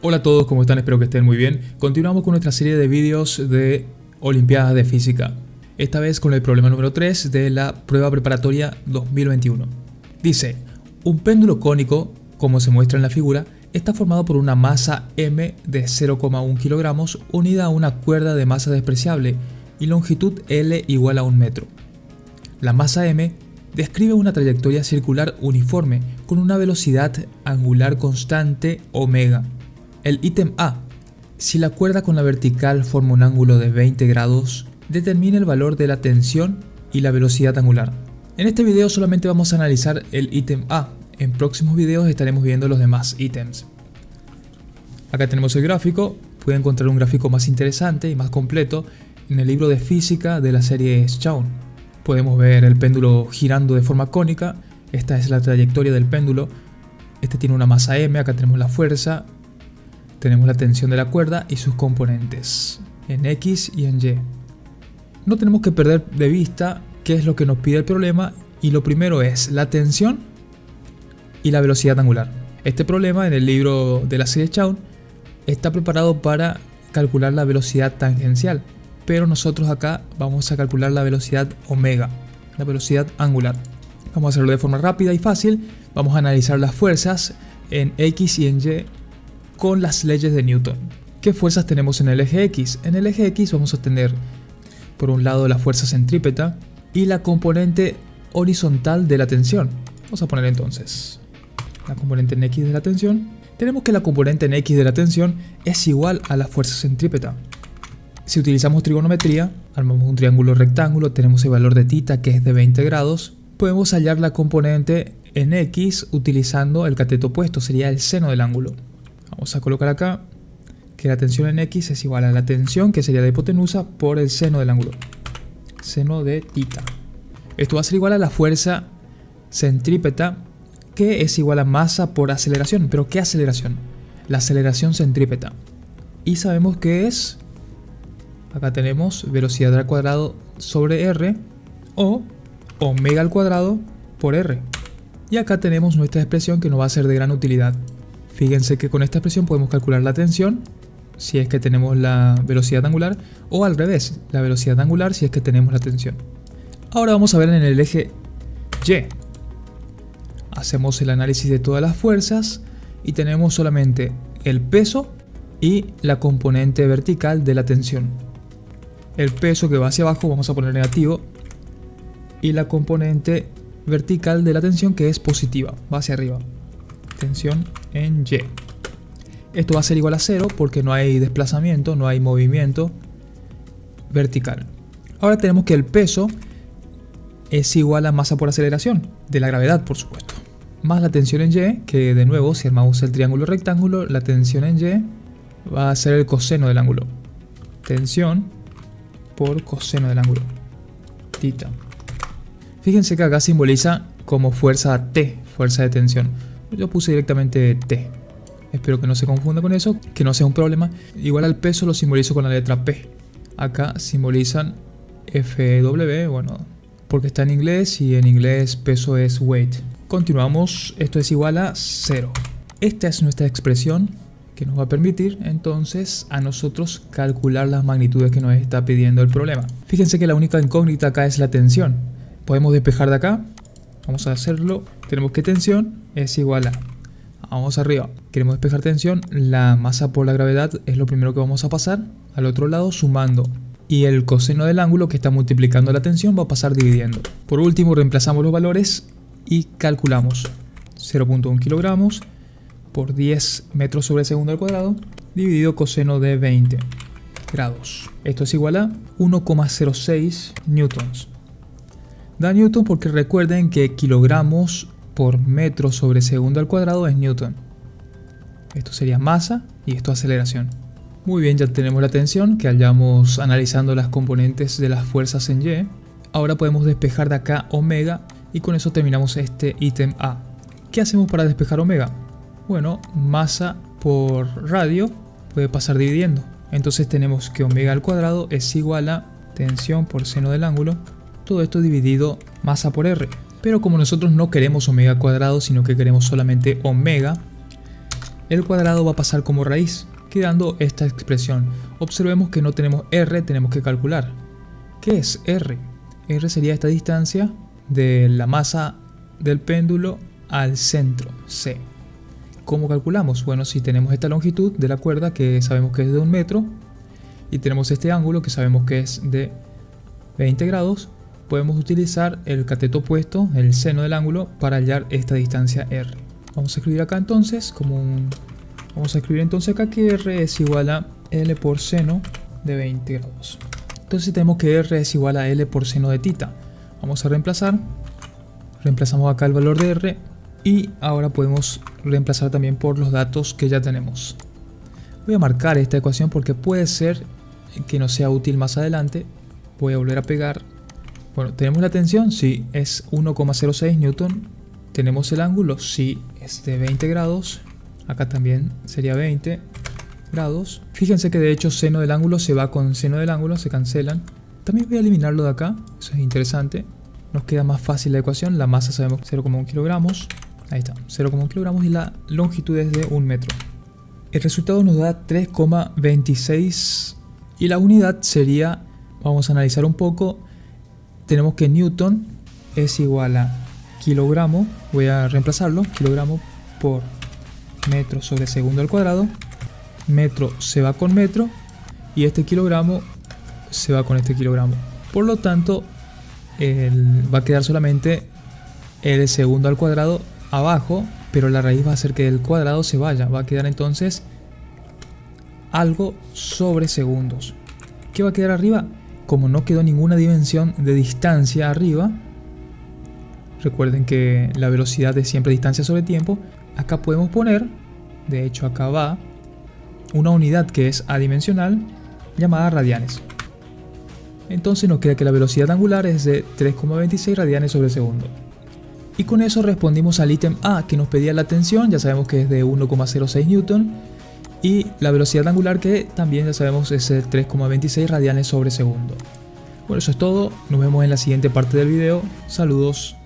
Hola a todos, ¿cómo están? Espero que estén muy bien. Continuamos con nuestra serie de vídeos de Olimpiadas de Física. Esta vez con el problema número 3 de la prueba preparatoria 2021. Dice, un péndulo cónico, como se muestra en la figura, está formado por una masa m de 0,1 kilogramos unida a una cuerda de masa despreciable y longitud L igual a 1 metro. La masa m describe una trayectoria circular uniforme con una velocidad angular constante omega. El ítem A. Si la cuerda con la vertical forma un ángulo de 20 grados, determina el valor de la tensión y la velocidad angular. En este video solamente vamos a analizar el ítem A. En próximos videos estaremos viendo los demás ítems. Acá tenemos el gráfico. Pueden encontrar un gráfico más interesante y más completo en el libro de física de la serie Shaun. Podemos ver el péndulo girando de forma cónica. Esta es la trayectoria del péndulo. Este tiene una masa m, acá tenemos la fuerza. Tenemos la tensión de la cuerda y sus componentes, en X y en Y. No tenemos que perder de vista qué es lo que nos pide el problema, y lo primero es la tensión y la velocidad angular. Este problema en el libro de la serie Shaun está preparado para calcular la velocidad tangencial, pero nosotros acá vamos a calcular la velocidad omega, la velocidad angular. Vamos a hacerlo de forma rápida y fácil. Vamos a analizar las fuerzas en X y en Y con las leyes de Newton. ¿Qué fuerzas tenemos en el eje X? En el eje X vamos a tener por un lado la fuerza centrípeta y la componente horizontal de la tensión. Vamos a poner entonces la componente en X de la tensión. Tenemos que la componente en X de la tensión es igual a la fuerza centrípeta. Si utilizamos trigonometría, armamos un triángulo rectángulo, tenemos el valor de θ que es de 20 grados. Podemos hallar la componente en X utilizando el cateto opuesto, sería el seno del ángulo. Vamos a colocar acá que la tensión en X es igual a la tensión, que sería la hipotenusa, por el seno del ángulo. Seno de θ. Esto va a ser igual a la fuerza centrípeta, que es igual a masa por aceleración. ¿Pero qué aceleración? La aceleración centrípeta. Y sabemos que es, acá tenemos velocidad al cuadrado sobre r, o omega al cuadrado por r. Y acá tenemos nuestra expresión que nos va a ser de gran utilidad. Fíjense que con esta expresión podemos calcular la tensión si es que tenemos la velocidad angular, o al revés, la velocidad angular si es que tenemos la tensión. Ahora vamos a ver en el eje Y. Hacemos el análisis de todas las fuerzas y tenemos solamente el peso y la componente vertical de la tensión. El peso que va hacia abajo vamos a poner negativo, y la componente vertical de la tensión que es positiva, va hacia arriba. Tensión en Y. Esto va a ser igual a 0 porque no hay desplazamiento, no hay movimiento vertical. Ahora tenemos que el peso es igual a masa por aceleración, de la gravedad por supuesto, más la tensión en Y, que de nuevo si armamos el triángulo rectángulo, la tensión en Y va a ser el coseno del ángulo. Tensión por coseno del ángulo, θ. Fíjense que acá simboliza como fuerza T, fuerza de tensión. Yo puse directamente T. Espero que no se confunda con eso, que no sea un problema. Igual al peso lo simbolizo con la letra P. Acá simbolizan FW, bueno, porque está en inglés y en inglés peso es weight. Continuamos, esto es igual a 0. Esta es nuestra expresión que nos va a permitir entonces a nosotros calcular las magnitudes que nos está pidiendo el problema. Fíjense que la única incógnita acá es la tensión. Podemos despejar de acá. Vamos a hacerlo. Tenemos que tensión es igual a, vamos arriba, queremos despejar tensión, la masa por la gravedad es lo primero que vamos a pasar al otro lado sumando, y el coseno del ángulo que está multiplicando la tensión va a pasar dividiendo. Por último reemplazamos los valores y calculamos 0.1 kilogramos por 10 metros sobre segundo al cuadrado dividido coseno de 20 grados. Esto es igual a 1,06 newtons. Da newton porque recuerden que kilogramos por metro sobre segundo al cuadrado es newton. Esto sería masa y esto aceleración. Muy bien, ya tenemos la tensión que hallamos analizando las componentes de las fuerzas en Y. Ahora podemos despejar de acá omega y con eso terminamos este ítem A. ¿Qué hacemos para despejar omega? Bueno, masa por radio puede pasar dividiendo. Entonces tenemos que omega al cuadrado es igual a tensión por seno del ángulo. Todo esto dividido masa por R. Pero como nosotros no queremos omega al cuadrado, sino que queremos solamente omega, el cuadrado va a pasar como raíz, quedando esta expresión. Observemos que no tenemos R, tenemos que calcular. ¿Qué es R? R sería esta distancia de la masa del péndulo al centro, C. ¿Cómo calculamos? Bueno, si tenemos esta longitud de la cuerda que sabemos que es de 1 metro y tenemos este ángulo que sabemos que es de 20 grados, podemos utilizar el cateto opuesto, el seno del ángulo, para hallar esta distancia R. Vamos a escribir acá entonces vamos a escribir entonces acá que R es igual a L por seno de 20 grados. Entonces tenemos que R es igual a L por seno de θ. Vamos a reemplazamos acá el valor de R y ahora podemos reemplazar también por los datos que ya tenemos. Voy a marcar esta ecuación porque puede ser que no sea útil más adelante. Voy a volver a pegar. Bueno, tenemos la tensión, sí, es 1,06 newton. Tenemos el ángulo, sí, es de 20 grados. Acá también sería 20 grados. Fíjense que de hecho seno del ángulo se va con seno del ángulo, se cancelan. También voy a eliminarlo de acá, eso es interesante. Nos queda más fácil la ecuación. La masa sabemos 0,1 kilogramos. Ahí está, 0,1 kilogramos y la longitud es de 1 metro. El resultado nos da 3,26 y la unidad sería, vamos a analizar un poco, tenemos que newton es igual a kilogramo, voy a reemplazarlo, kilogramo por metro sobre segundo al cuadrado, metro se va con metro y este kilogramo se va con este kilogramo. Por lo tanto, va a quedar solamente el segundo al cuadrado abajo, pero la raíz va a hacer que el cuadrado se vaya, va a quedar entonces algo sobre segundos. ¿Qué va a quedar arriba? Como no quedó ninguna dimensión de distancia arriba, recuerden que la velocidad es siempre distancia sobre tiempo, acá podemos poner, de hecho acá va, una unidad que es adimensional llamada radianes. Entonces nos queda que la velocidad angular es de 3,26 radianes sobre segundo. Y con eso respondimos al ítem A que nos pedía la tensión, ya sabemos que es de 1,06 newton. Y la velocidad angular que también ya sabemos es de 3,26 radianes sobre segundo. Bueno, eso es todo, nos vemos en la siguiente parte del video, saludos.